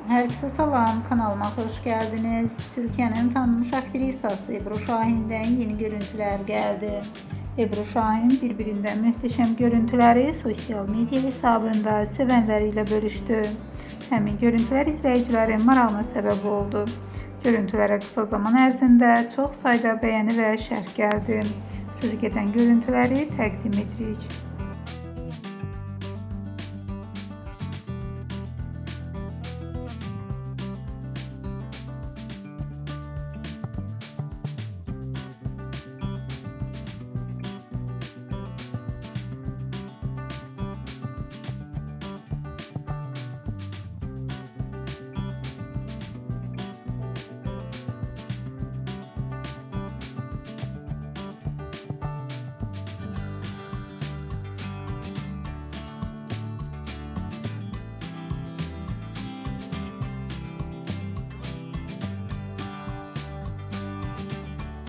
Herkese salam, kanalıma hoş geldiniz. Türkiye'nin tanınmış aktrisası Ebru Şahin'den yeni görüntüler geldi. Ebru Şahin birbirinden muhteşem görüntüleri sosyal medya hesabında sevenleriyle bölüştü. Həmin görüntüler izleyicilerin marağına sebep oldu. Görüntülere kısa zaman ərzində çox sayda beğeni ve şərh geldi. Sözü gedən görüntüleri təqdim edirik.